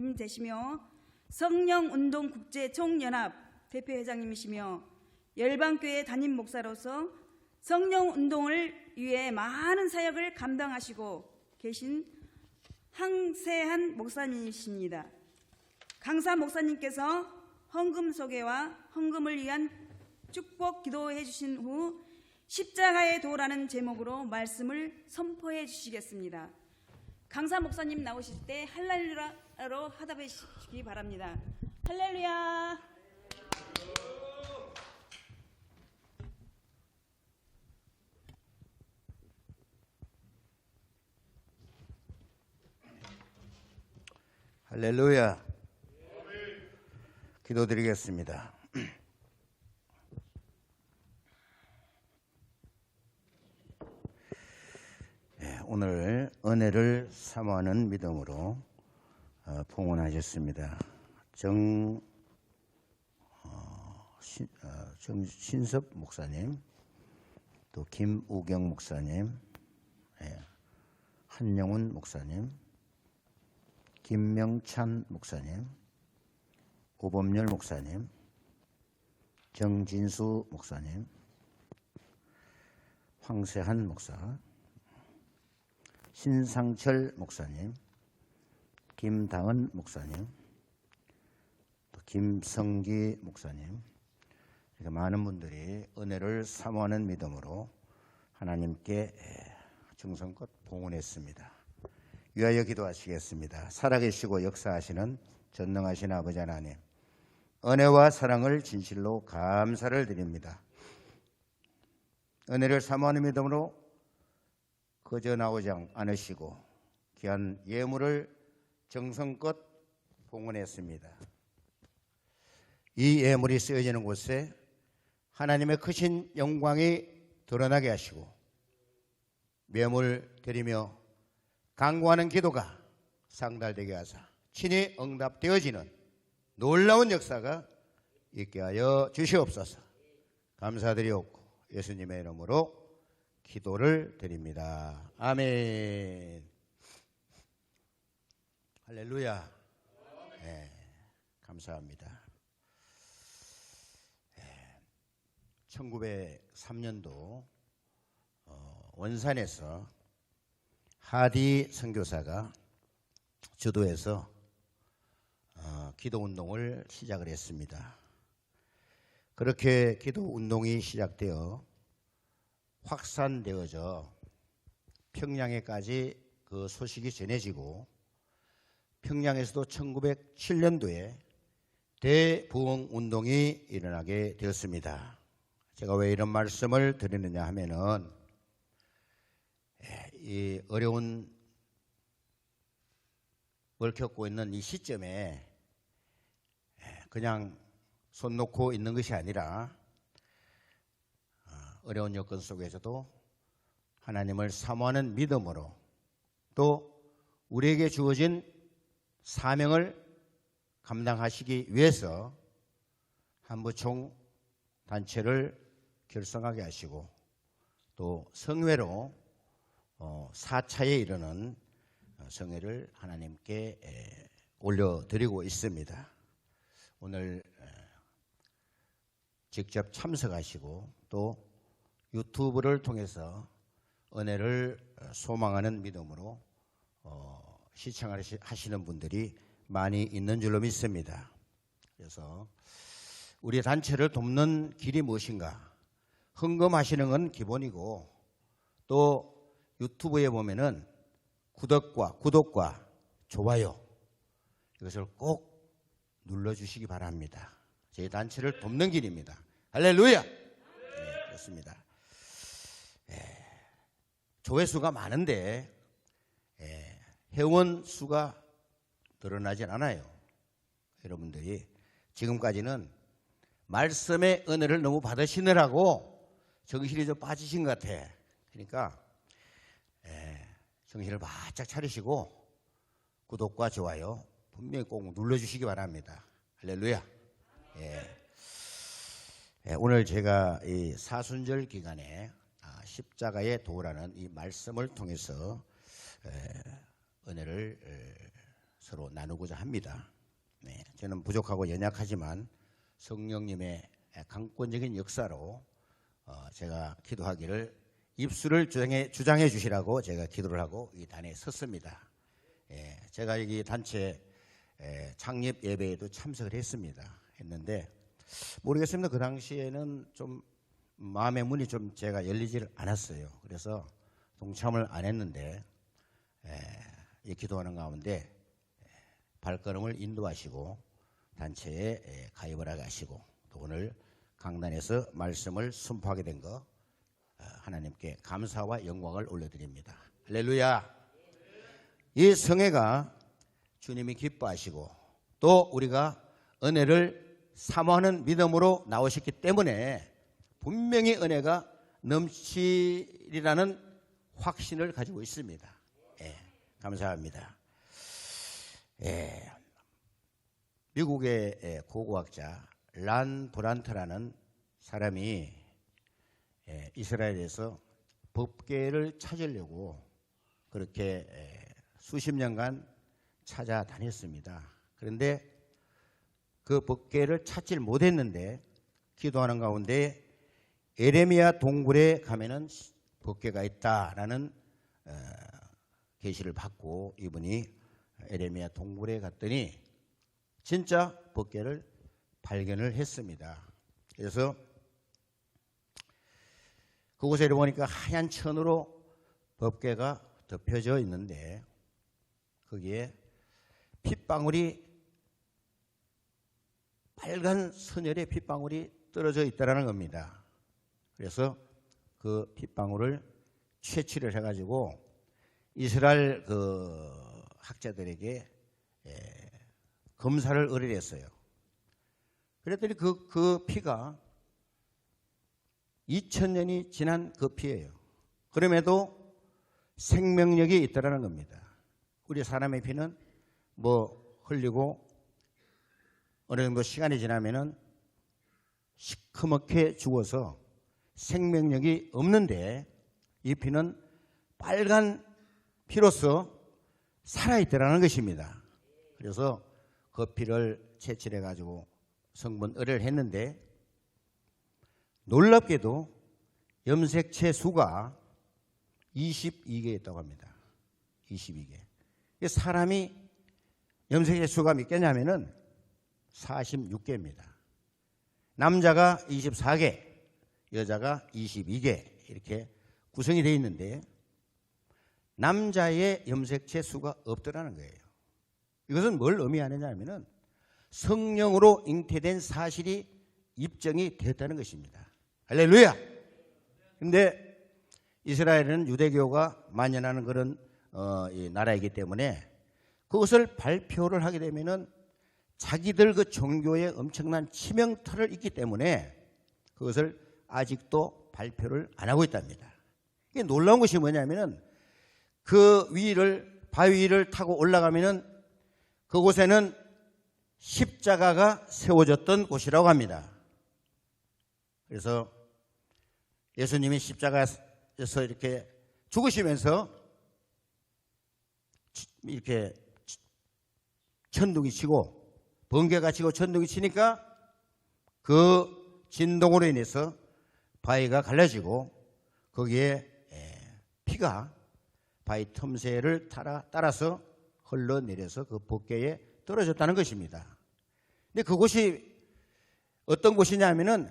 목사님 되시며 성령운동 국제총연합 대표회장님이시며 열방교회 담임 목사로서 성령운동을 위해 많은 사역을 감당하시고 계신 황세한 목사님이십니다. 강사 목사님께서 헌금 소개와 헌금을 위한 축복 기도해 주신 후 십자가의 도라는 제목으로 말씀을 선포해 주시겠습니다. 강사 목사님 나오실 때 할렐루야로 하답해 주시기 바랍니다. 할렐루야. 할렐루야. 기도드리겠습니다. 오늘 은혜를 사모하는 믿음으로 봉헌하셨습니다. 정신섭 목사님, 또 김우경 목사님, 한영훈 목사님, 김명찬 목사님, 오범열 목사님, 정진수 목사님, 황세한 목사, 신상철 목사님, 김다은 목사님, 또 김성기 목사님, 이렇게 많은 분들이 은혜를 사모하는 믿음으로 하나님께 정성껏 봉헌했습니다. 위하여 기도하시겠습니다. 살아계시고 역사하시는 전능하신 아버지 하나님, 은혜와 사랑을 진실로 감사를 드립니다. 은혜를 사모하는 믿음으로 거저 나오지 않으시고 귀한 예물을 정성껏 봉헌했습니다. 이 예물이 쓰여지는 곳에 하나님의 크신 영광이 드러나게 하시고 예물 드리며 간구하는 기도가 상달되게 하사 친히 응답되어지는 놀라운 역사가 있게 하여 주시옵소서. 감사드리옵고 예수님의 이름으로 기도를 드립니다. 아멘. 할렐루야. 네, 감사합니다. 1903년도 원산에서 하디 선교사가 주도해서 기도운동을 시작을 했습니다. 그렇게 기도운동이 시작되어 확산되어져 평양에까지 그 소식이 전해지고 평양에서도 1907년도에 대부흥운동이 일어나게 되었습니다. 제가 왜 이런 말씀을 드리느냐 하면은 이 어려운 걸 겪고 있는 이 시점에 그냥 손 놓고 있는 것이 아니라 어려운 여건 속에서도 하나님을 사모하는 믿음으로 또 우리에게 주어진 사명을 감당하시기 위해서 한부총 단체를 결성하게 하시고 또 성회로 4차에 이르는 성회를 하나님께 올려드리고 있습니다. 오늘 직접 참석하시고 또 유튜브를 통해서 은혜를 소망하는 믿음으로 시청하시는 분들이 많이 있는 줄로 믿습니다. 그래서 우리 단체를 돕는 길이 무엇인가? 헌금하시는 건 기본이고 또 유튜브에 보면은 구독과 좋아요 이것을 꼭 눌러주시기 바랍니다. 저희 단체를 돕는 길입니다. 할렐루야. 네, 그렇습니다. 조회수가 많은데 회원 수가 드러나질 않아요. 여러분들이 지금까지는 말씀의 은혜를 너무 받으시느라고 정신이 좀 빠지신 것 같아. 그러니까 정신을 바짝 차리시고 구독과 좋아요 분명히 꼭 눌러주시기 바랍니다. 할렐루야. 오늘 제가 이 사순절 기간에 십자가의 도라는 이 말씀을 통해서 은혜를 서로 나누고자 합니다. 네, 저는 부족하고 연약하지만 성령님의 강권적인 역사로 제가 기도하기를 입술을 주장해 주시라고 제가 기도를 하고 이 단에 섰습니다. 제가 여기 단체 창립 예배에도 참석을 했는데 모르겠습니다. 그 당시에는 좀 마음의 문이 좀 제가 열리지를 않았어요. 그래서 동참을 안 했는데 이 기도하는 가운데 발걸음을 인도하시고 단체에 가입을 하게 하시고 또 오늘 강단에서 말씀을 선포하게 된 거 하나님께 감사와 영광을 올려드립니다. 할렐루야. 이 성회가 주님이 기뻐하시고 또 우리가 은혜를 사모하는 믿음으로 나오셨기 때문에 분명히 은혜가 넘치리라는 확신을 가지고 있습니다. 감사합니다. 미국의 고고학자 란 브란트라는 사람이 이스라엘에서 법궤를 찾으려고 그렇게 수십 년간 찾아다녔습니다. 그런데 그 법궤를 찾질 못했는데 기도하는 가운데 에레미야 동굴에 가면은 법궤가 있다라는 계시를 받고 이분이 에레미야 동굴에 갔더니 진짜 법궤를 발견을 했습니다. 그래서 그곳에 보니까 하얀 천으로 법궤가 덮여져 있는데 거기에 핏방울이 빨간 선혈의 핏방울이 떨어져 있다라는 겁니다. 그래서 그 핏방울을 채취를 해가지고 이스라엘 그 학자들에게 검사를 의뢰했어요. 그랬더니 그 피가 2000년이 지난 그 피예요. 그럼에도 생명력이 있다라는 겁니다. 우리 사람의 피는 뭐 흘리고 어느 정도 시간이 지나면은 시커멓게 죽어서 생명력이 없는데 이 피는 빨간 피로서 살아있다라는 것입니다. 그래서 그 피를 채취해 가지고 성분 의뢰를 했는데 놀랍게도 염색체 수가 22개 있다고 합니다. 22개. 사람이 염색체 수가 몇 개냐면은 46개입니다. 남자가 24개, 여자가 22개 이렇게 구성이 되어 있는데 남자의 염색체 수가 없더라는 거예요. 이것은 뭘 의미하느냐면은 성령으로 잉태된 사실이 입증이 됐다는 것입니다. 할렐루야. 근데 이스라엘은 유대교가 만연하는 그런 이 나라이기 때문에 그것을 발표를 하게 되면은 자기들 그 종교에 엄청난 치명타를 입기 때문에 그것을 아직도 발표를 안 하고 있답니다. 이게 놀라운 것이 뭐냐면은 그 바위 위를 타고 올라가면은 그곳에는 십자가가 세워졌던 곳이라고 합니다. 그래서 예수님이 십자가에서 이렇게 죽으시면서 이렇게 천둥이 치고 번개가 치고 천둥이 치니까 그 진동으로 인해서 바위가 갈라지고 거기에 피가 바위 틈새를 따라서 흘러내려서 그 법궤에 떨어졌다는 것입니다. 근데 그곳이 어떤 곳이냐면은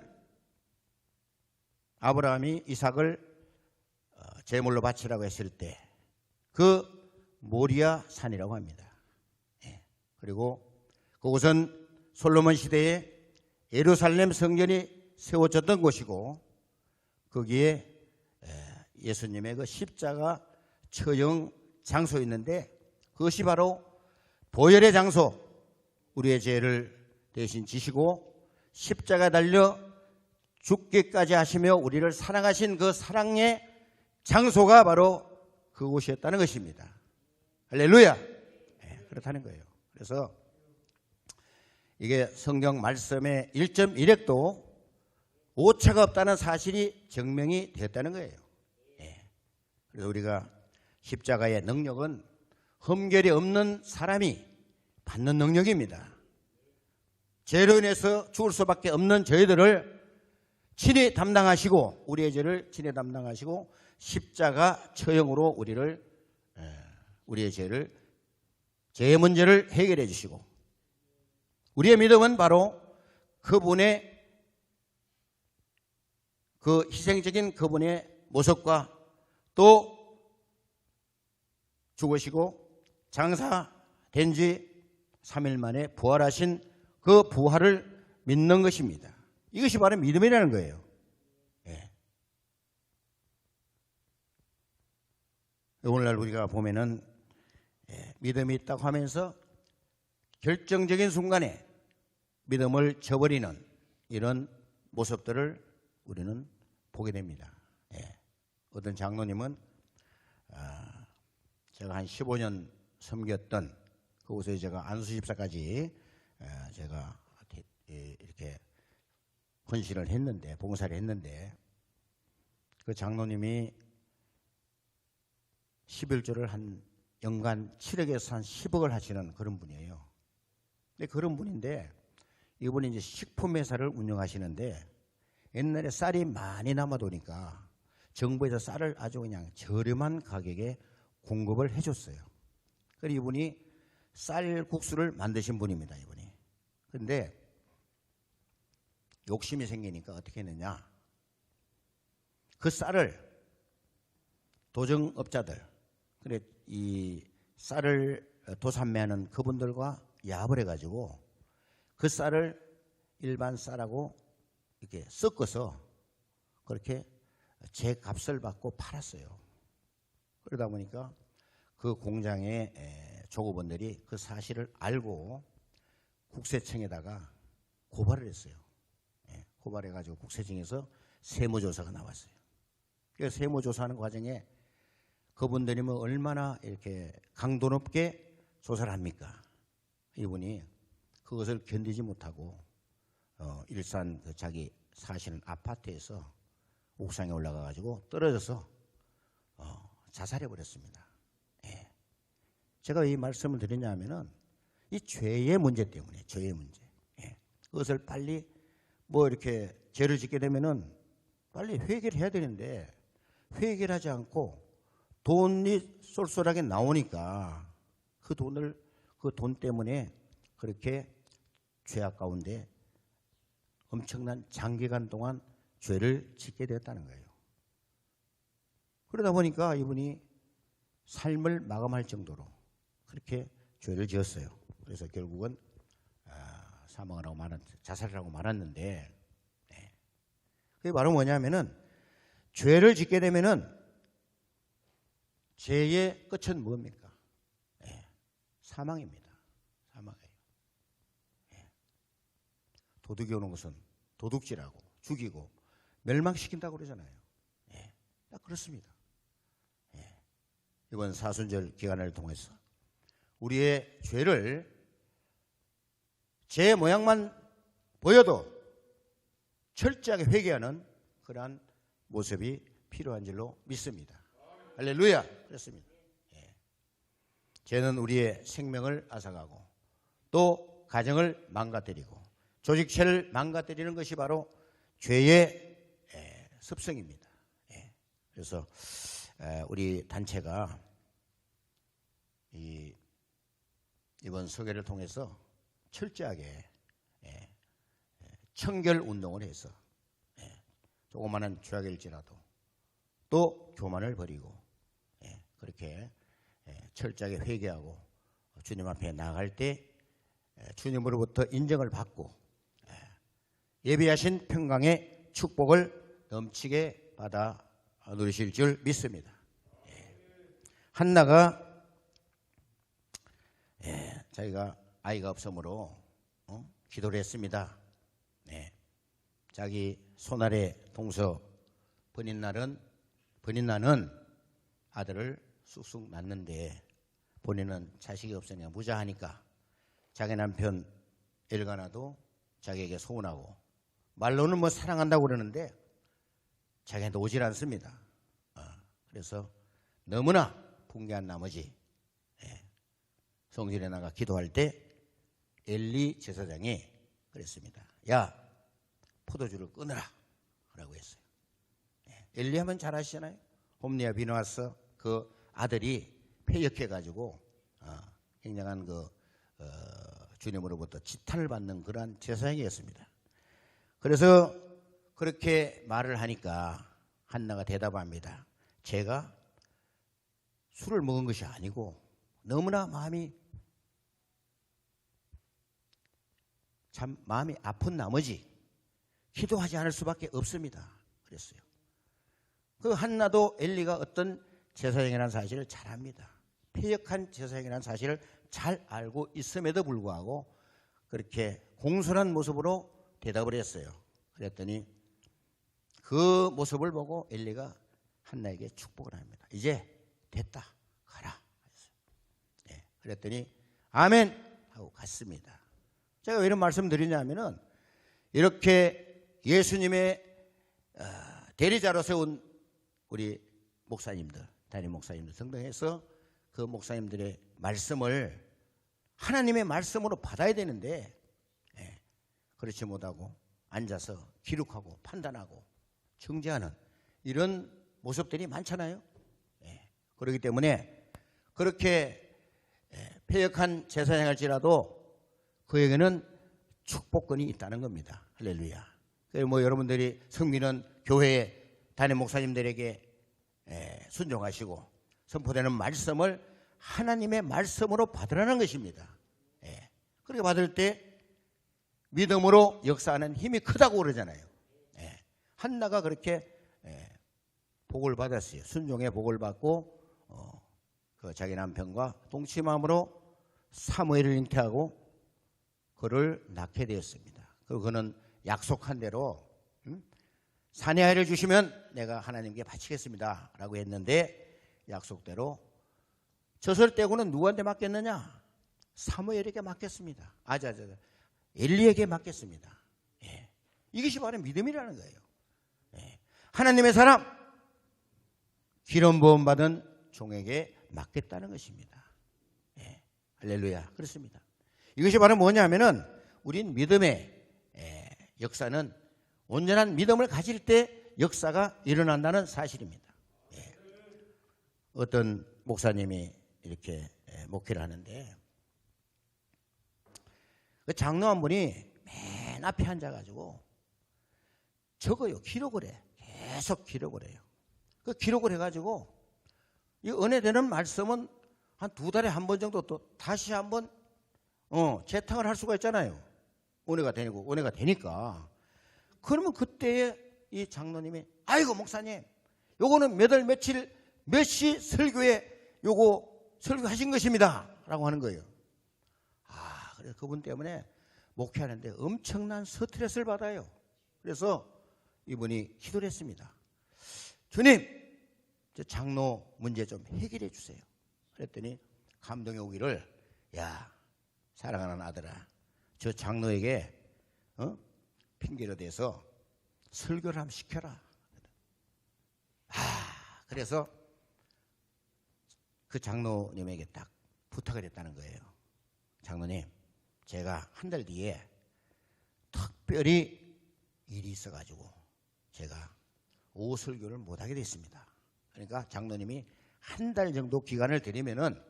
아브라함이 이삭을 제물로 바치라고 했을 때 그 모리아 산이라고 합니다. 그리고 그곳은 솔로몬 시대에 예루살렘 성전이 세워졌던 곳이고 거기에 예수님의 그 십자가 처형 장소였는데 그것이 바로 보혈의 장소, 우리의 죄를 대신 지시고 십자가 달려 죽기까지 하시며 우리를 사랑하신 그 사랑의 장소가 바로 그곳이었다는 것입니다. 할렐루야. 그렇다는 거예요. 그래서 이게 성경 말씀의 1.1핵도 오차가 없다는 사실이 증명이 됐다는 거예요. 그래서 우리가 십자가의 능력은 흠결이 없는 사람이 받는 능력입니다. 죄로 인해서 죽을 수밖에 없는 저희들을 친히 담당하시고 우리의 죄를 친히 담당하시고 십자가 처형으로 우리의 죄의 문제를 해결해 주시고 우리의 믿음은 바로 그분의 그 희생적인 그분의 모습과 또 죽으시고 장사된 지 3일 만에 부활하신 그 부활을 믿는 것입니다. 이것이 바로 믿음이라는 거예요. 예. 오늘날 우리가 보면은 믿음이 있다고 하면서 결정적인 순간에 믿음을 저버리는 이런 모습들을 우리는 보게 됩니다. 예. 어떤 장로님은 제가 한 15년 섬겼던 그곳에 제가 안수집사까지 제가 이렇게 헌신을 했는데 봉사를 했는데 그 장로님이 11조를 한 연간 7억에서 한 10억을 하시는 그런 분이에요. 근데 그런 분인데 이분이 이제 식품 회사를 운영하시는데 옛날에 쌀이 많이 남아도니까 정부에서 쌀을 아주 그냥 저렴한 가격에 공급을 해줬어요. 그래서 이분이 쌀국수를 만드신 분입니다. 이분이. 그런데 욕심이 생기니까 어떻게 했느냐. 그 쌀을 도정업자들, 그래 이 쌀을 도산매하는 그분들과 야합을 해가지고 그 쌀을 일반 쌀하고 이렇게 섞어서 그렇게 제 값을 받고 팔았어요. 그러다 보니까 그 공장의 조급원들이 그 사실을 알고 국세청에다가 고발을 했어요. 고발해가지고 국세청에서 세무조사가 나왔어요. 그래서 세무조사하는 과정에 그분들이 뭐 얼마나 이렇게 강도 높게 조사를 합니까? 이분이 그것을 견디지 못하고 일산 그 자기 사시는 아파트에서 옥상에 올라가가지고 떨어져서 자살해버렸습니다. 예. 제가 이 말씀을 드리냐면은 이 죄의 문제 때문에 죄의 문제. 예. 그것을 빨리 뭐 이렇게 죄를 짓게 되면은 빨리 회개를 해야 되는데 회개를 하지 않고 돈이 쏠쏠하게 나오니까 그 돈 때문에 그렇게 죄악 가운데 엄청난 장기간 동안 죄를 짓게 되었다는 거예요. 그러다 보니까 이분이 삶을 마감할 정도로 그렇게 죄를 지었어요. 그래서 결국은 사망을 하고 자살을 하고 말았는데, 그게 바로 뭐냐면은 죄를 짓게 되면은 죄의 끝은 뭡니까? 사망입니다. 사망이에요. 도둑이 오는 것은 도둑질하고 죽이고 멸망시킨다고 그러잖아요. 딱 그렇습니다. 이번 사순절 기간을 통해서 우리의 죄를 제 모양만 보여도 철저하게 회개하는 그러한 모습이 필요한 줄로 믿습니다. 할렐루야. 그렇습니다. 죄는 우리의 생명을 앗아가고 또 가정을 망가뜨리고 조직체를 망가뜨리는 것이 바로 죄의 습성입니다. 그래서 우리 단체가 이번 소개를 통해서 철저하게 청결 운동을 해서 조그마한 죄악일지라도 또 교만을 버리고 그렇게 철저하게 회개하고 주님 앞에 나아갈 때 주님으로부터 인정을 받고 예비하신 평강의 축복을 넘치게 받아 누리실 줄 믿습니다. 한나가 자기가 아이가 없으므로 기도를 했습니다. 자기 손아래 동서 번인나는 아들을 쑥쑥 낳는데 본인은 자식이 없으니까 무자하니까 자기 남편 엘가나도 자기에게 소원하고 말로는 뭐 사랑한다고 그러는데 자기한테 오질 않습니다. 그래서 너무나 분개한 나머지 성전에 나가 기도할 때 엘리 제사장이 그랬습니다. 야, 포도주를 끊으라 라고 했어요. 엘리 하면 잘 아시잖아요. 홈리와 비누아스 그 아들이 폐역해가지고 굉장한 주님으로부터 지탄을 받는 그러한 제사장이었습니다. 그래서 그렇게 말을 하니까 한나가 대답합니다. 제가 술을 먹은 것이 아니고 너무나 마음이 아픈 나머지 기도하지 않을 수밖에 없습니다. 그랬어요. 그 한나도 엘리가 어떤 제사장이라는 사실을 잘 압니다. 폐역한 제사장이라는 사실을 잘 알고 있음에도 불구하고 그렇게 공손한 모습으로 대답을 했어요. 그랬더니 그 모습을 보고 엘리가 한나에게 축복을 합니다. 이제 됐다, 가라. 네, 그랬더니 아멘 하고 갔습니다. 제가 왜 이런 말씀 드리냐면은 이렇게 예수님의 대리자로 세운 우리 목사님들, 담임 목사님들 등등 해서 그 목사님들의 말씀을 하나님의 말씀으로 받아야 되는데 그렇지 못하고 앉아서 기록하고 판단하고 정죄하는 이런 모습들이 많잖아요. 그렇기 때문에 그렇게 폐역한 제사장일지라도 그에게는 축복권이 있다는 겁니다. 할렐루야. 그래서 뭐 여러분들이 섬기는 교회 담임 목사님들에게 순종하시고 선포되는 말씀을 하나님의 말씀으로 받으라는 것입니다. 그렇게 받을 때 믿음으로 역사하는 힘이 크다고 그러잖아요. 한나가 그렇게 복을 받았어요. 순종의 복을 받고 그 자기 남편과 동침함으로 사무엘을 잉태하고 그를 낳게 되었습니다. 그리고 그는 약속한 대로 사내 아이를 주시면 내가 하나님께 바치겠습니다 라고 했는데 약속대로 젖을 떼고는 누구한테 맡겼느냐? 사무엘에게 맡겼습니다. 엘리에게 맡겼습니다. 이것이 바로 믿음이라는 거예요. 하나님의 사람, 기름 부음 받은 종에게 맡겼다는 것입니다. 할렐루야. 그렇습니다. 이것이 바로 뭐냐면은 우린 믿음의 역사는 온전한 믿음을 가질 때 역사가 일어난다는 사실입니다. 어떤 목사님이 이렇게 목회를 하는데 그 장로 한 분이 맨 앞에 앉아가지고 적어요. 기록을 해. 계속 기록을 해요. 그 기록을 해가지고 이 은혜되는 말씀은 한 2달에 한 번 정도 또 다시 한번 재탕을 할 수가 있잖아요. 은혜가 되니까. 그러면 그때에 이 장로님이 아이고 목사님 요거는 몇 월 며칠 몇 시 설교에 요거 설교하신 것입니다 라고 하는 거예요. 그래서 그분 때문에 목회하는데 엄청난 스트레스를 받아요. 그래서 이분이 기도를 했습니다. 주님, 저 장로 문제 좀 해결해 주세요. 그랬더니 감동이 오기를 야 사랑하는 아들아 저 장로에게 핑계를 대서 설교를 한번 시켜라. 그래서 그 장로님에게 딱 부탁을 했다는 거예요. 장로님, 제가 한 달 뒤에 특별히 일이 있어가지고 제가 오후 설교를 못하게 됐습니다. 그러니까 장로님이 한 달 정도 기간을 드리면은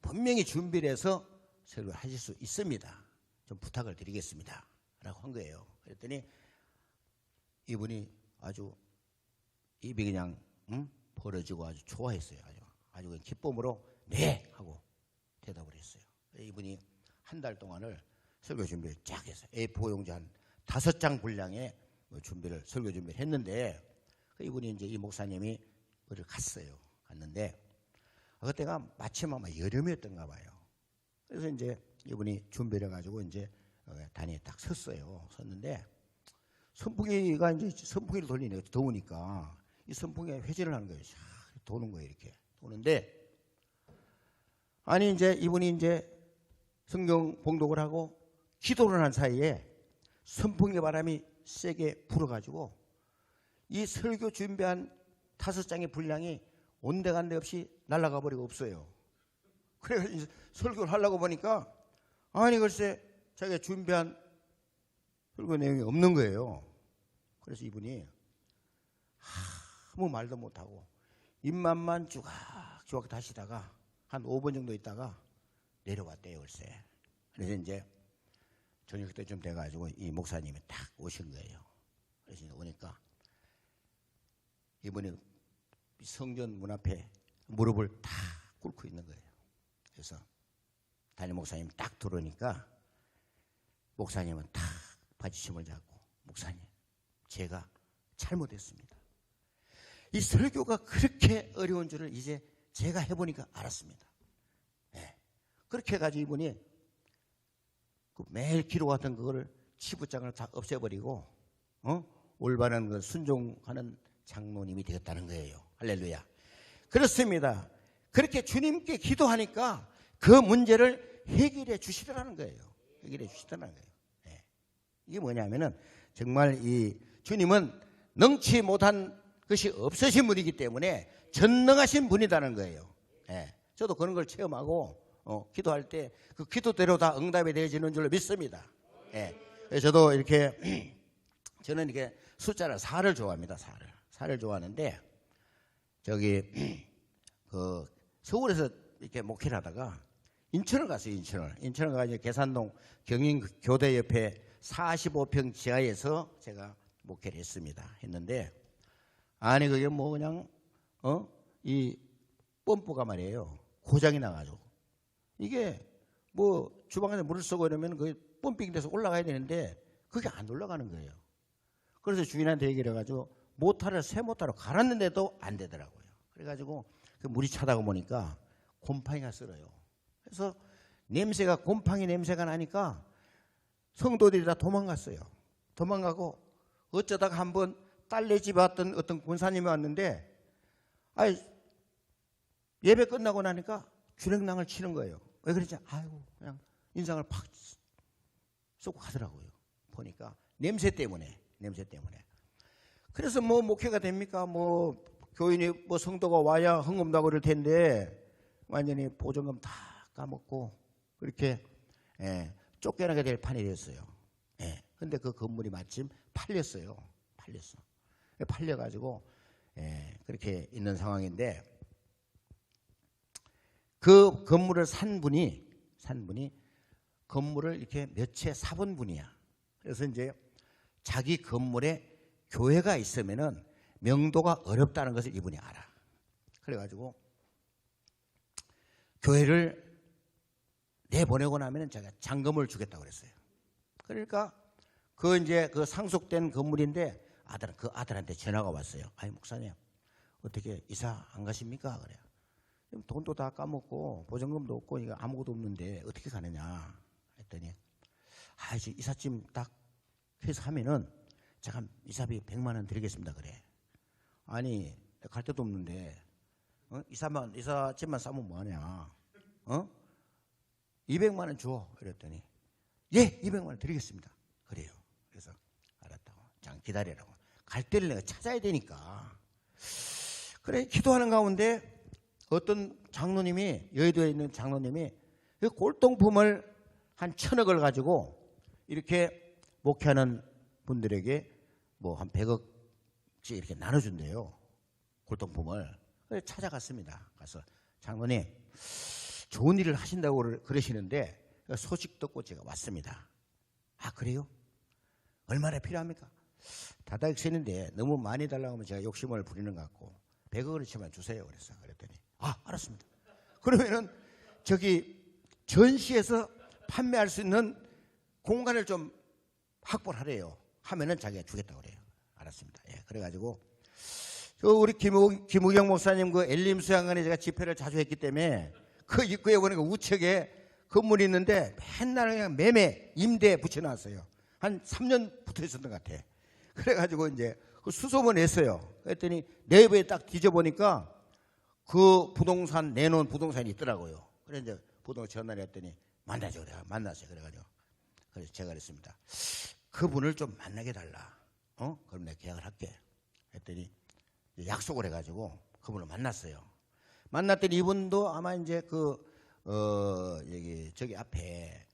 분명히 준비를 해서 설교하실 수 있습니다. 좀 부탁을 드리겠습니다. 라고 한 거예요. 그랬더니 이분이 아주 입이 그냥 벌어지고 아주 좋아했어요. 아주 그냥 기쁨으로 네 하고 대답을 했어요. 이분이 한 달 동안을 설교 준비를 쫙 했어요. A4 용지 한 5장 분량의 설교 준비를 했는데 이분이 이제 이 목사님이 어디를 갔어요. 갔는데 그때가 마침 아마 여름이었던가 봐요. 그래서 이제 이분이 준비를 해가지고 이제 단위에 딱 섰어요. 섰는데 선풍기가 이제 선풍기를 돌리네요. 더우니까 이 선풍기가 회전을 하는 거예요. 도는 거예요. 이렇게 도는데 아니 이제 이분이 이제 성경 봉독을 하고 기도를 한 사이에 선풍기 바람이 세게 불어가지고 이 설교 준비한 5장의 분량이 온데간데 없이 날아가 버리고 없어요. 그래서 설교를 하려고 보니까 아니 글쎄 자기가 준비한 설교 내용이 없는 거예요. 그래서 이분이 아무 말도 못하고 입맛만 쭈각쭈각 다시다가 한 5분 정도 있다가 내려왔대요, 글쎄. 그래서 이제 저녁 때쯤 돼가지고 이 목사님이 딱 오신 거예요. 그래서 오니까 이분이 성전 문 앞에 무릎을 딱 꿇고 있는 거예요. 그래서 담임 목사님 딱 들어오니까 목사님은 딱 바지춤을 잡고, 목사님, 제가 잘못했습니다. 이 설교가 그렇게 어려운 줄을 이제 제가 해보니까 알았습니다. 네. 그렇게 해가지고 이분이 그 매일 기록하던 그거를 치부장을 다 없애버리고 올바른 그 순종하는 장로님이 되었다는 거예요. 할렐루야. 그렇습니다. 그렇게 주님께 기도하니까 그 문제를 해결해 주시더라는 거예요. 해결해 주시더라는 거예요. 네. 이게 뭐냐면은 정말 이 주님은 능치 못한 것이 없으신 분이기 때문에 전능하신 분이라는 거예요. 네. 저도 그런 걸 체험하고 기도할 때 그 기도대로 다 응답이 되어지는 줄로 믿습니다. 네. 저도 이렇게 저는 이렇게 숫자를 4를 좋아합니다. 4를 좋아하는데 저기 그 서울에서 이렇게 목회를 하다가 인천을 갔어요. 인천을 가서 계산동 경인교대 옆에 45평 지하에서 제가 목회를 했는데 아니 그게 뭐 그냥 이 펌프가 말이에요. 고장이 나가지고 이게 뭐 주방에서 물을 쏘고 이러면 그 펌핑 돼서 올라가야 되는데 그게 안 올라가는 거예요. 그래서 주인한테 얘기를 해가지고 새 모터로 갈았는데도 안 되더라고요. 그래가지고 그 물이 차다가 보니까 곰팡이가 쓸어요. 그래서 곰팡이 냄새가 나니까 성도들이 다 도망갔어요. 도망가고 어쩌다가 한번 딸네 집에 왔던 어떤 권사님이 왔는데 예배 끝나고 나니까 주랭랑을 치는 거예요. 왜 그러지? 아이고 그냥 인상을 팍 쏘고 가더라고요. 보니까 냄새 때문에. 그래서 뭐 목회가 됩니까? 뭐 교인이 뭐 성도가 와야 헌금도 하고 그럴 텐데 완전히 보증금 다 까먹고 그렇게 쫓겨나게 될 판이 됐어요. 근데 그 건물이 마침 팔렸어요. 팔려가지고 그렇게 있는 상황인데 그 건물을 산 분이 건물을 이렇게 몇 채 사본 분이야. 그래서 이제 자기 건물에 교회가 있으면은 명도가 어렵다는 것을 이분이 알아. 그래가지고 교회를 내보내고 나면은 제가 잔금을 주겠다고 그랬어요. 그러니까 그 상속된 건물인데 그 아들한테 전화가 왔어요. 아니 목사님 어떻게 이사 안 가십니까? 그래요. 돈도 다 까먹고 보증금도 없고 이거 아무것도 없는데 어떻게 가느냐 했더니 이제 이삿짐 딱 해서 하면은 제가 이사비 100만 원 드리겠습니다. 그래. 아니 갈 데도 없는데 이삿짐만 싸면 뭐하냐? 200만 원 줘. 이랬더니 예 200만 원 드리겠습니다. 그래요. 그래서 알았다고. 잠깐 기다리라고. 갈 때를 내가 찾아야 되니까. 그래 기도하는 가운데 어떤 장로님이 여의도에 있는 장로님이 그 골동품을 한 1,000억을 가지고 이렇게 목회하는 분들에게 뭐 한 100억씩 이렇게 나눠준대요. 골동품을. 그래서 찾아갔습니다. 가서 장로님 좋은 일을 하신다고 그러시는데 소식 듣고 제가 왔습니다. 아 그래요? 얼마나 필요합니까? 다다익선인데 너무 많이 달라고 하면 제가 욕심을 부리는 것 같고 100억어치만 주세요. 그랬더니 알았습니다. 그러면은 저기 전시에서 판매할 수 있는 공간을 좀 확보를 하래요. 하면은 자기가 주겠다고 그래요. 알았습니다. 그래가지고 우리 김우경 목사님 그 엘림 수양관에 제가 집회를 자주 했기 때문에 그 입구에 보니까 우측에 건물이 있는데 맨날 그냥 매매 임대 붙여놨어요. 한 3년 붙어 있었던 것 같아. 그래가지고 이제 그 수소문 냈어요. 그랬더니 네이버에 딱 뒤져보니까 그 부동산 내놓은 부동산이 있더라고요. 그래서 이제 부동산 전화를 했더니 만나죠. 그래. 만났어요. 그래가지고 그래서 제가 그랬습니다. 그분을 좀 만나게 달라. 그럼 내가 계약을 할게. 했더니 약속을 해가지고 그분을 만났어요. 만났더니 이분도 아마 이제 저기 앞에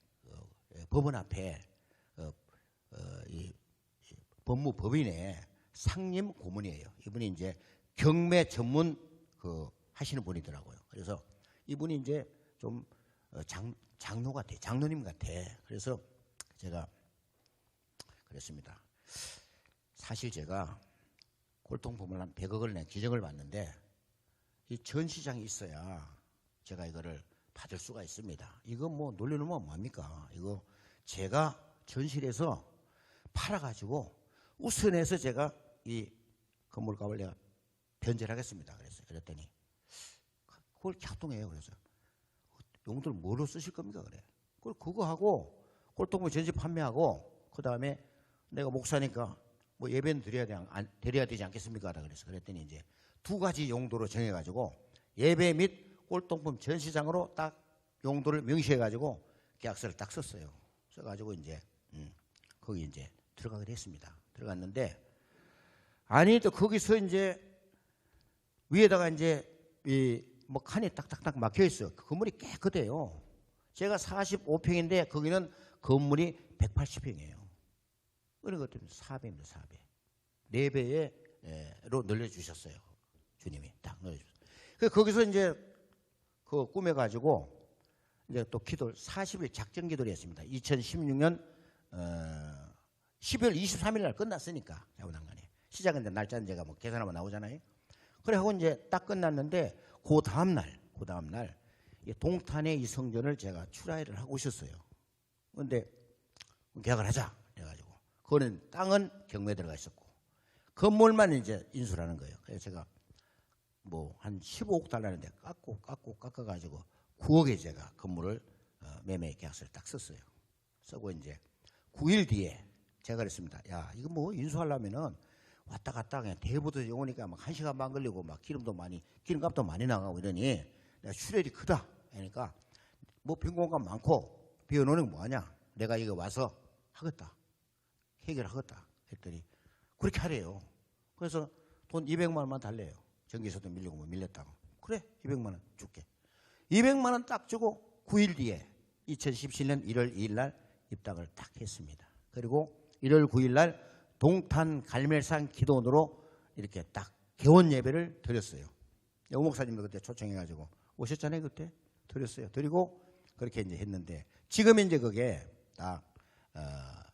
법원 앞에 이 법무법인의 상임 고문이에요. 이분이 이제 경매 전문 하시는 분이더라고요. 그래서 이분이 이제 좀 장로 같아, 장로님 같아. 그래서 제가 그랬습니다. 사실 제가 골동품을 한 100억을 낸 기증을 받는데 이 전시장이 있어야 제가 이거를 받을 수가 있습니다. 이거 뭐 놀려놓으면 뭐합니까? 이거 제가 전시해서 팔아가지고 우선해서 제가 이 건물값을 내가 변제하겠습니다. 그랬더니 그걸 협동해요. 그래서 용도를 뭐로 쓰실 겁니까? 그래. 그거 하고 골동품 전시 판매하고 그 다음에 내가 목사니까 뭐 예배는 드려야 되지 않겠습니까? 그랬더니 이제 두 가지 용도로 정해가지고 예배 및 골동품 전시장으로 딱 용도를 명시해가지고 계약서를 딱 썼어요. 써가지고 이제 거기 이제 들어가게 됐습니다. 들어갔는데 아니 또 거기서 이제 위에다가 이제 뭐 칸이 딱딱딱 막혀 있어. 그 건물이 깨끗해요. 제가 45평인데 거기는 건물이 180평이에요. 그런 것 때문에 4배입니다. 4배. 4배로 늘려주셨어요. 주님이 딱 늘려주셨어요. 그래서 거기서 이제 그 꾸며가지고 이제 또 기도를 40일 작전 기도를 했습니다. 2016년 12월 23일 날 끝났으니까 자원한간에 시작은 이제 날짜는 제가 뭐 계산하면 나오잖아요. 그래 하고 이제 딱 끝났는데 그 다음 날 동탄의 이 성전을 제가 출하회를 하고 있었어요. 그런데 계약을 하자 해가지고 그거는 땅은 경매에 들어가 있었고 건물만 이제 인수를 하는 거예요. 그래서 제가 뭐 한 15억 달라는데 깎아가지고 9억에 제가 건물을 매매 계약서를 딱 썼어요. 쓰고 이제 9일 뒤에 제가 그랬습니다. 야 이거 뭐 인수하려면은 왔다 갔다 그냥 대부도 오니까 막 1시간 반 걸리고 막 기름값도 많이 나가고 이러니 내가 출혈이 크다. 그러니까 뭐 빈공간 많고 비워놓는 거 뭐하냐. 내가 이거 와서 하겠다. 해결하겠다. 했더니 그렇게 하래요. 그래서 돈 200만 원만 달래요. 전기세도 밀리고 뭐 밀렸다고. 그래 200만 원 줄게. 200만 원 딱 주고 9일 뒤에 2017년 1월 2일 날 입당을 딱 했습니다. 그리고 1월 9일 날 동탄 갈멜산 기도원으로 이렇게 딱 개원 예배를 드렸어요. 오 목사님도 그때 초청해가지고 오셨잖아요. 그때 드렸어요. 드리고 그렇게 이제 했는데 지금 이제 그게 딱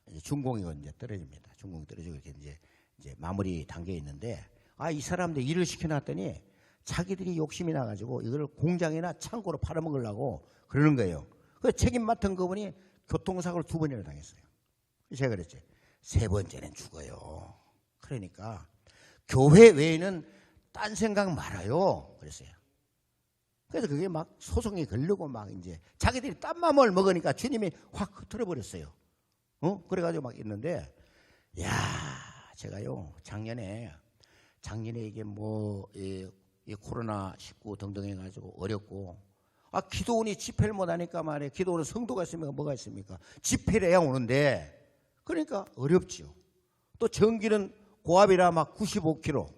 이제 준공이 이제 떨어집니다. 준공이 떨어지고 이렇게 이제 마무리 단계에 있는데 이 사람들 일을 시켜놨더니 자기들이 욕심이 나가지고 이걸 공장이나 창고로 팔아먹으려고 그러는 거예요. 그 책임 맡은 그분이 교통사고를 2번이나 당했어요. 제가 그랬지. 3번째는 죽어요. 그러니까 교회 외에는 딴 생각 말아요. 그랬어요. 그래서 그게 막 소송이 걸리고 막 이제 자기들이 딴 마음을 먹으니까 주님이 확 흩어져 버렸어요. 그래가지고 막 있는데, 야, 제가요 작년에 이게 뭐 이 코로나19 등등 해가지고 어렵고, 기도원이 집회를 못하니까 말이에요. 기도원은 성도가 있습니까? 뭐가 있습니까? 집회를 해야 오는데, 그러니까 어렵죠. 또 전기는 고압이라 막 95kg,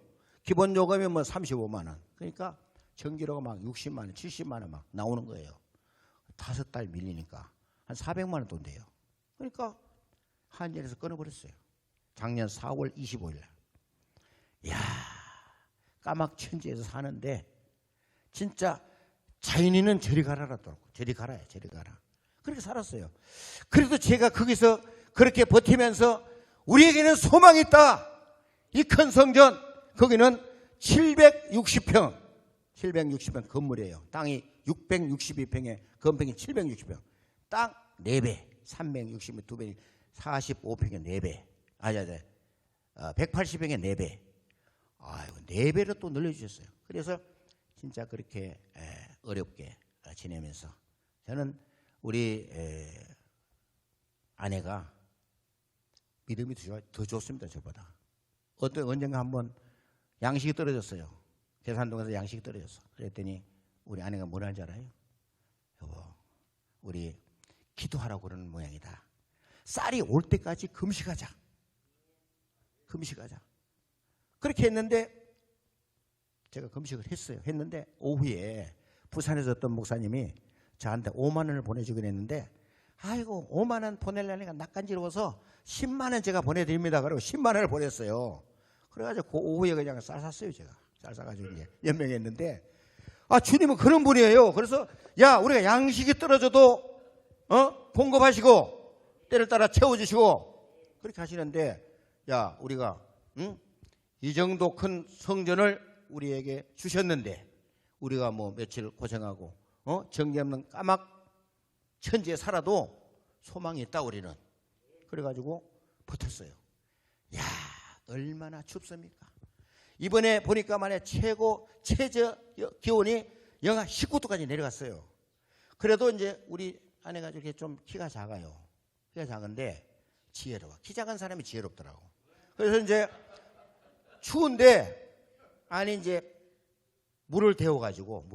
기본 요금이 뭐 35만 원. 그러니까 전기료가 막 60만 원, 70만 원 막 나오는 거예요. 5달 밀리니까 한 400만 원 돈 돼요. 그러니까 한전에서 끊어버렸어요. 작년 4월 25일 날. 이야, 까막천지에서 사는데 진짜 자연인은 저리 가라라더라고. 저리 가라. 그렇게 살았어요. 그래도 제가 거기서 그렇게 버티면서 우리에게는 소망이 있다. 이 큰 성전, 거기는 760평 건물이에요. 땅이 662평에 건평이 760평. 땅 4배, 360에 2배, 45평에 4배. 180평에 4배. 아이고, 4배로 또 늘려주셨어요. 그래서 진짜 그렇게 어렵게 지내면서 저는 우리 아내가 믿음이 더 좋습니다. 저보다. 언젠가 한번 양식이 떨어졌어요. 계산동에서 양식이 떨어졌어. 그랬더니 우리 아내가 뭐라 하는지 알아요? 여보, 우리 기도하라고 그러는 모양이다. 쌀이 올 때까지 금식하자. 그렇게 했는데 제가 금식을 했어요. 했는데 오후에 부산에서 어떤 목사님이 저한테 5만 원을 보내주긴 했는데 아이고 5만 원 보내려니까 낯간지러워서 10만 원 제가 보내드립니다. 그리고 10만 원을 보냈어요. 그래가지고 그 오후에 그냥 쌀 샀어요. 제가 쌀 사가지고 이제 연명했는데, 아 주님은 그런 분이에요. 그래서 야 우리가 양식이 떨어져도 공급하시고 때를 따라 채워주시고 그렇게 하시는데, 야 우리가 이 정도 큰 성전을 우리에게 주셨는데 우리가 뭐 며칠 고생하고 정기 없는 까막 천지에 살아도 소망이 있다 우리는. 그래가지고 버텼어요. 야 얼마나 춥습니까? 이번에 보니까 만약 최저 기온이 영하 19도까지 내려갔어요. 그래도 이제 우리 아내가 이렇게 좀 키가 작아요. 키가 작은데 지혜로워. 키 작은 사람이 지혜롭더라고. 그래서 이제 추운데 아니 이제 물을 데워가지고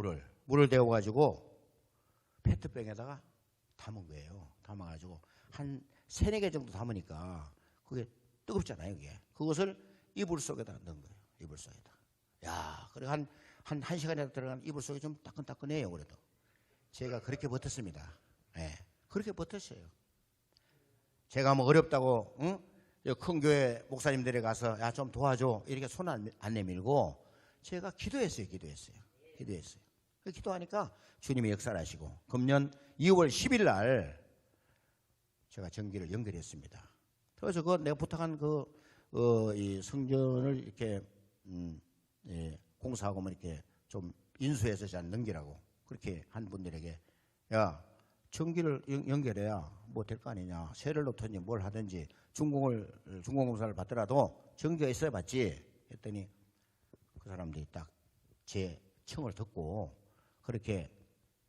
페트병에다가 담은 거예요. 담아가지고 한 3-4개 정도 담으니까 그게 뜨겁잖아요. 그게 그것을 이불 속에다 넣은 거예요. 이불 속에다. 야, 그리고 한 1시간에 들어간 이불 속이 좀 따끈따끈해요. 그래도 제가 그렇게 버텼습니다. 예, 그렇게 버텼어요. 제가 뭐 어렵다고 큰 교회 목사님들에 가서 야 좀 도와줘 이렇게 손 안 내밀고 제가 기도했어요. 기도하니까 주님이 역사를 하시고 금년 2월 10일 날 제가 전기를 연결했습니다. 그래서 그 내가 부탁한 이 성전을 이렇게 공사하고만 이렇게 좀 인수해서 잘 넘기라고 그렇게 한 분들에게 야 전기를 연결해야 뭐 될 거 아니냐. 세를 놓든지 뭘 하든지 중공공사를 받더라도 전기가 있어야 받지. 했더니 그 사람들이 딱 제 청을 듣고 그렇게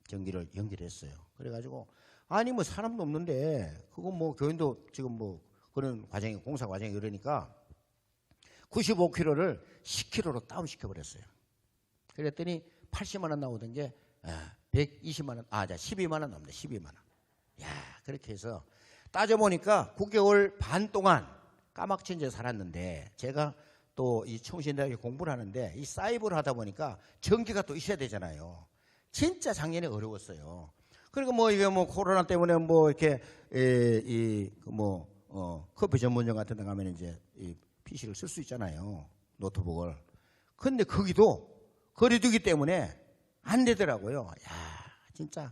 전기를 연결했어요. 그래가지고 아니 뭐 사람도 없는데 그거 뭐 교인도 지금 뭐 그런 과정이 공사 과정이 이러니까 95kg를 10kg로 다운시켜 버렸어요. 그랬더니 80만 원 나오던 게 120만 원, 12만 원 나옵니다. 12만 원. 야, 그렇게 해서 따져보니까 9개월 반 동안 까막천지에 살았는데 제가 또 이 청신대학에 공부를 하는데 이 사이버를 하다 보니까 전기가 또 있어야 되잖아요. 진짜 작년에 어려웠어요. 그러니까 뭐 이게 뭐 코로나 때문에 뭐 이렇게 커피 전문점 같은 데 가면 이제 이 PC를 쓸 수 있잖아요. 노트북을. 근데 거기도 거리두기 때문에 안 되더라고요. 야, 진짜.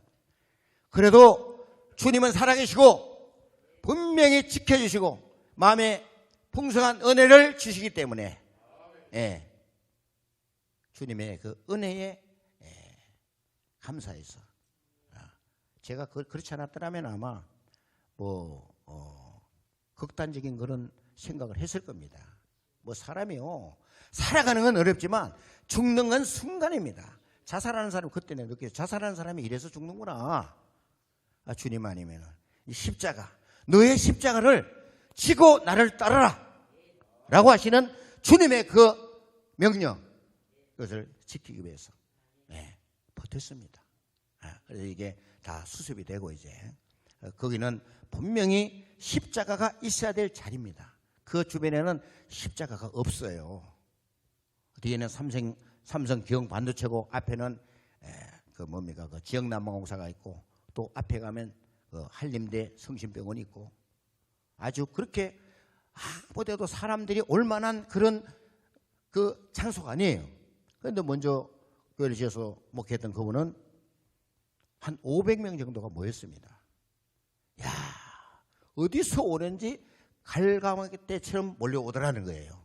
그래도 주님은 살아계시고 분명히 지켜주시고 마음에 풍성한 은혜를 주시기 때문에 주님의 그 은혜에 감사해서 제가 그렇지 않았더라면 아마 극단적인 그런 생각을 했을 겁니다. 뭐 사람이요 살아가는 건 어렵지만 죽는 건 순간입니다. 자살하는 사람 그때는 느껴요. 자살하는 사람이 이래서 죽는구나. 주님 아니면 이 십자가 너의 십자가를 지고 나를 따르라 라고 하시는 주님의 그 명령 그것을 지키기 위해서 버텼습니다. 그래서 이게 다 수습이 되고 이제 거기는 분명히 십자가가 있어야 될 자리입니다. 그 주변에는 십자가가 없어요. 뒤에는 삼성 기흥 반도체고 앞에는 그 지역난방공사가 있고 또 앞에 가면 한림대 성심병원이 있고 아주 그렇게 아무데도 사람들이 올 만한 그런 그 장소가 아니에요. 그런데 먼저 교회를 지어서 목회했던 그분은 한 500명 정도가 모였습니다. 야, 어디서 오는지 갈가마개 때처럼 몰려오더라는 거예요.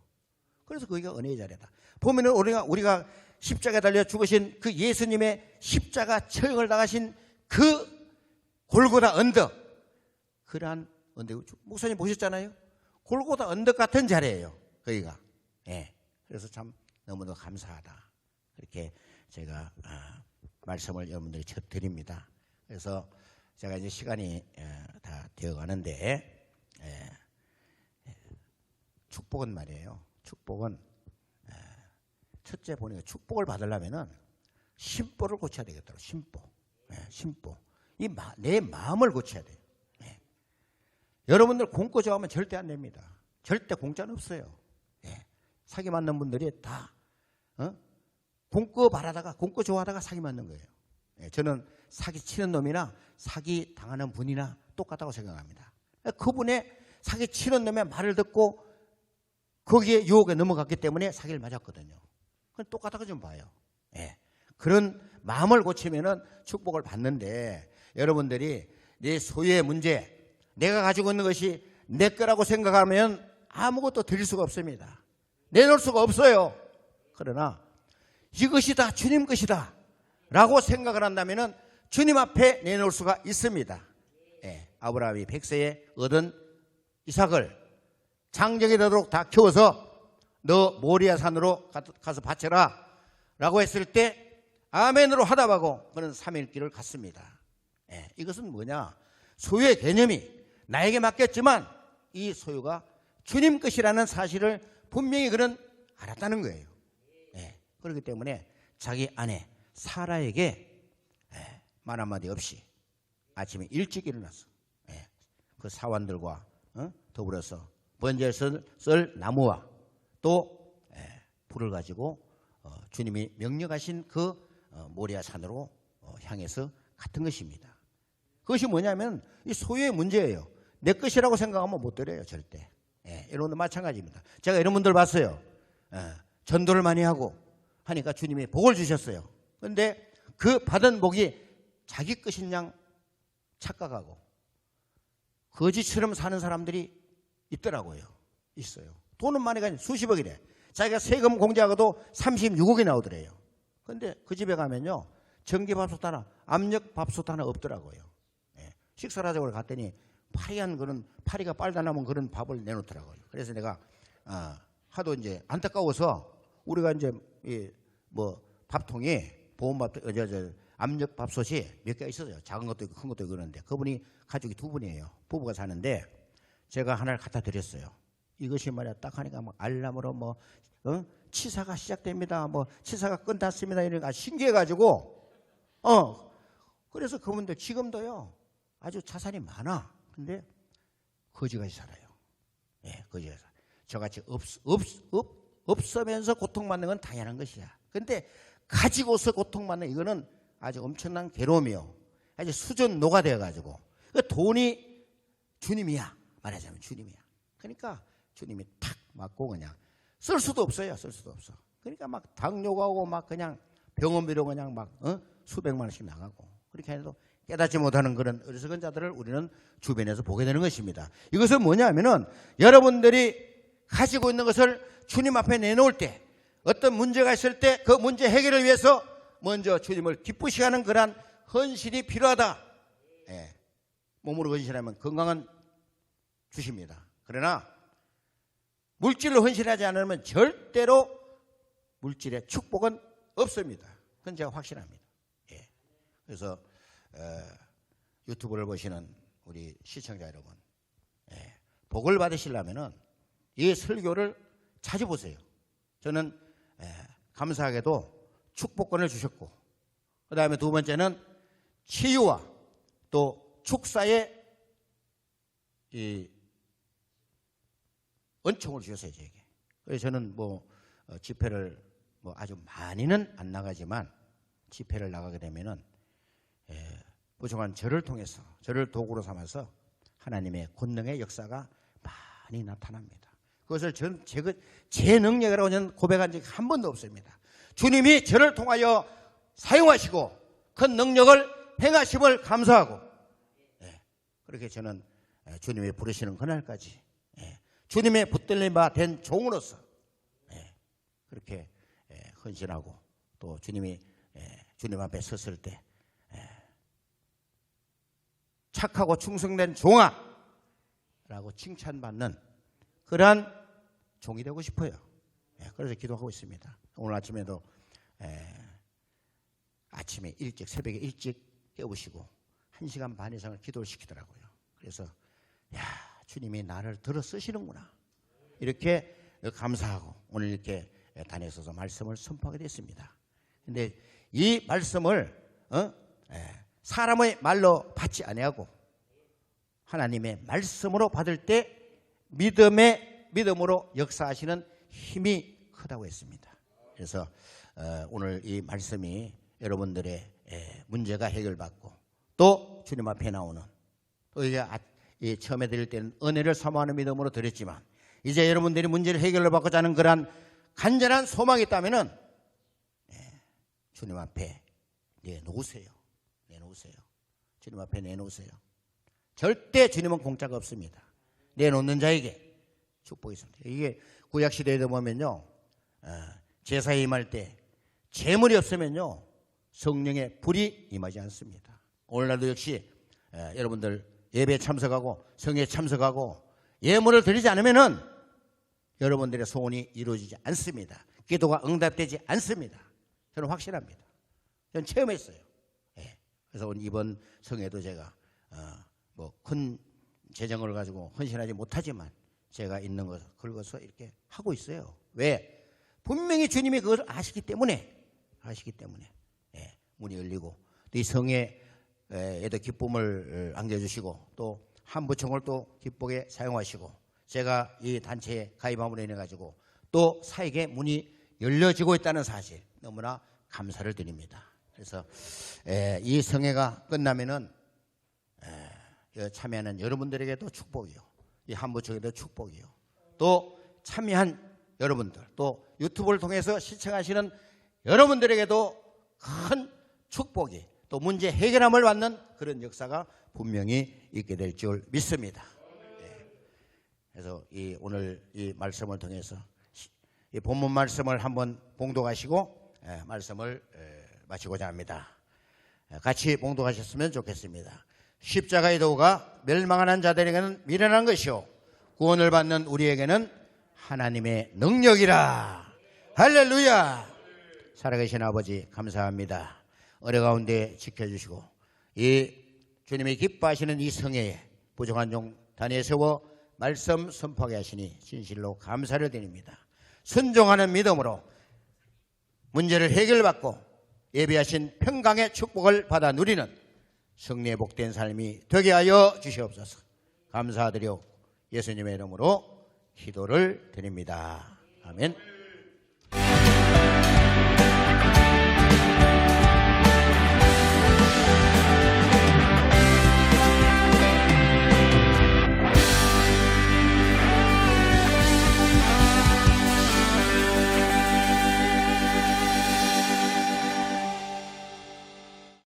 그래서 거기가 은혜의 자리다. 보면은 우리가 십자가에 달려 죽으신 그 예수님의 십자가 처형을 당하신 그 골고다 언덕, 그러한 언덕, 목사님 보셨잖아요. 골고다 언덕 같은 자리예요. 거기가. 그래서 참 너무도 감사하다. 이렇게 제가 말씀을 여러분들이 드립니다. 그래서 제가 이제 시간이 다 되어가는데 축복은 말이에요. 축복은 첫째 보니까 축복을 받으려면은 심보를 고쳐야 되겠더라고요. 심보. 내 마음을 고쳐야 돼요. 여러분들 공고 좋아하면 절대 안 됩니다. 절대 공짜는 없어요. 사기 맞는 분들이 다 공고 바라다가 공고 좋아하다가 사기 맞는 거예요. 저는 사기 치는 놈이나 사기 당하는 분이나 똑같다고 생각합니다. 그분의 사기 치는 놈의 말을 듣고 거기에 유혹에 넘어갔기 때문에 사기를 맞았거든요. 그건 똑같다고 좀 봐요. 예. 그런 마음을 고치면은 축복을 받는데, 여러분들이 내 소유의 문제, 내가 가지고 있는 것이 내 거라고 생각하면 아무것도 드릴 수가 없습니다. 내놓을 수가 없어요. 그러나 이것이 다 주님 것이다 라고 생각을 한다면은 주님 앞에 내놓을 수가 있습니다. 예. 아브라함이 100세에 얻은 이삭을 장정이 되도록 다 키워서 너 모리아 산으로 가서 바쳐라 라고 했을 때 아멘으로 하답하고 그는 3일 길을 갔습니다. 예, 이것은 뭐냐, 소유의 개념이 나에게 맡겼지만 이 소유가 주님 것이라는 사실을 분명히 그는 알았다는 거예요. 예, 그렇기 때문에 자기 아내 사라에게 말 한마디 없이 아침에 일찍 일어났어. 예, 그 사원들과 더불어서 번제를 쓸 나무와 또 불을 가지고 주님이 명령하신 그 모리아 산으로 향해서 갔던 것입니다. 그것이 뭐냐면 이 소유의 문제예요. 내 것이라고 생각하면 못 드려요, 절대. 여러분도 마찬가지입니다. 제가 이런 분들 봤어요. 전도를 많이 하고 하니까 주님이 복을 주셨어요. 그런데 그 받은 복이 자기 것인 양 착각하고 거지처럼 사는 사람들이 있더라고요. 있어요. 돈은 많이 가니 수십억이래. 자기가 세금 공제하고도 36억이 나오더래요. 그런데 그 집에 가면요, 전기밥솥 하나, 압력밥솥 하나 없더라고요. 식사를 하자고 갔더니 파리한 그런, 파리가 빨다 남은 그런 밥을 내놓더라고요. 그래서 내가 하도 이제 안타까워서, 우리가 이제 뭐 밥통에 보온밥, 압력밥솥이 몇 개가 있어요. 작은 것도 있고 큰 것도 있고 그러는데, 그분이 가족이 두 분이에요. 부부가 사는데 제가 하나를 갖다 드렸어요. 이것이 말이야, 딱 하니까 막 알람으로 뭐 치사가 시작됩니다, 뭐 치사가 끝났습니다, 이러니까 신기해가지고 그래서 그분들 지금도요 아주 자산이 많아. 근데 거지같이 살아요. 예, 거지같이 살아요. 저같이 없으면서 고통받는 건 당연한 것이야. 근데 가지고서 고통받는 이거는 아주 엄청난 괴로움이요, 아주 수준 노가되어가지고, 그 돈이 주님이야, 말하자면 주님이야. 그러니까 주님이 탁 맞고 그냥 쓸 수도 없어요. 쓸 수도 없어. 그러니까 막 당뇨가고 막 그냥 병원비로 그냥 막 수백만 원씩 나가고, 그렇게 해도 깨닫지 못하는 그런 어리석은 자들을 우리는 주변에서 보게 되는 것입니다. 이것은 뭐냐면은 여러분들이 가지고 있는 것을 주님 앞에 내놓을 때, 어떤 문제가 있을 때 그 문제 해결을 위해서 먼저 주님을 기쁘시게 하는 그러한 헌신이 필요하다. 예. 몸으로 헌신하면 건강은 주십니다. 그러나 물질로 헌신하지 않으면 절대로 물질의 축복은 없습니다. 그건 제가 확신합니다. 예. 그래서 유튜브를 보시는 우리 시청자 여러분, 복을 받으시려면은 이 설교를 자주 보세요. 저는 감사하게도 축복권을 주셨고, 그 다음에 두 번째는 치유와 또 축사의 이 은총을 주셨어요, 저에게. 그래서 저는 뭐 집회를 뭐 아주 많이는 안 나가지만, 집회를 나가게 되면은 부족한 저를 통해서, 저를 도구로 삼아서 하나님의 권능의 역사가 많이 나타납니다. 그것을 제 능력이라고 저는 고백한 적이 한 번도 없습니다. 주님이 저를 통하여 사용하시고 그 능력을 행하심을 감사하고, 그렇게 저는 주님이 부르시는 그날까지 주님의 붙들림 바 된 종으로서 그렇게 헌신하고, 또 주님이 주님 앞에 섰을 때 착하고 충성된 종아라고 칭찬받는 그러한 종이 되고 싶어요. 그래서 기도하고 있습니다. 오늘 아침에도 아침에 일찍, 새벽에 일찍 깨우시고 1시간 반 이상을 기도를 시키더라고요. 그래서 야, 주님이 나를 들어 쓰시는구나, 이렇게 감사하고 오늘 이렇게 다녀서서 말씀을 선포하게 됐습니다. 근데 이 말씀을 사람의 말로 받지 아니하고 하나님의 말씀으로 받을 때 믿음으로 역사하시는 힘이 크다고 했습니다. 그래서 오늘 이 말씀이 여러분들의 문제가 해결받고 또 주님 앞에 나오는 또 이게 처음에 드릴 때는 은혜를 사모하는 믿음으로 드렸지만 이제 여러분들이 문제를 해결받고자 하는 그러한 간절한 소망이 있다면은 주님 앞에 내놓으세요. 내놓으세요. 주님 앞에 내놓으세요. 절대 주님은 공짜가 없습니다. 내놓는 자에게 축복이 있습니다. 이게 구약 시대에도 보면요, 제사에 임할 때 재물이 없으면요 성령의 불이 임하지 않습니다. 오늘날도 역시 여러분들 예배에 참석하고 성회에 참석하고 예물을 드리지 않으면은 여러분들의 소원이 이루어지지 않습니다. 기도가 응답되지 않습니다. 저는 확실합니다. 저는 체험했어요. 그래서 오늘 이번 성회도 제가 뭐 큰 재정을 가지고 헌신하지 못하지만 제가 있는 것을 긁어서 이렇게 하고 있어요. 왜? 분명히 주님이 그걸 아시기 때문에 문이 열리고 또 이 성회에도 기쁨을 안겨주시고 또 한부총을 또 기쁘게 사용하시고 제가 이 단체에 가입함으로 인해 가지고 또 사역의 문이 열려지고 있다는 사실 너무나 감사를 드립니다. 그래서 이 성회가 끝나면은 참여하는 여러분들에게도 축복이요, 이 한부총에도 축복이요, 또 참여한 여러분들 또 유튜브를 통해서 시청하시는 여러분들에게도 큰 축복이 또 문제 해결함을 받는 그런 역사가 분명히 있게 될 줄 믿습니다. 그래서 오늘 이 말씀을 통해서 이 본문 말씀을 한번 봉독하시고 말씀을 마치고자 합니다. 같이 봉독하셨으면 좋겠습니다. 십자가의 도가 멸망하는 자들에게는 미련한 것이요 구원을 받는 우리에게는 하나님의 능력이라. 할렐루야. 살아계신 아버지 감사합니다. 어려 가운데 지켜주시고 이 주님이 기뻐하시는 이 성회에 부족한 종 단위에 세워 말씀 선포하게 하시니 진실로 감사를 드립니다. 순종하는 믿음으로 문제를 해결받고 예비하신 평강의 축복을 받아 누리는 승리의 복된 삶이 되게 하여 주시옵소서. 감사드려 예수님의 이름으로 기도를 드립니다. 아멘.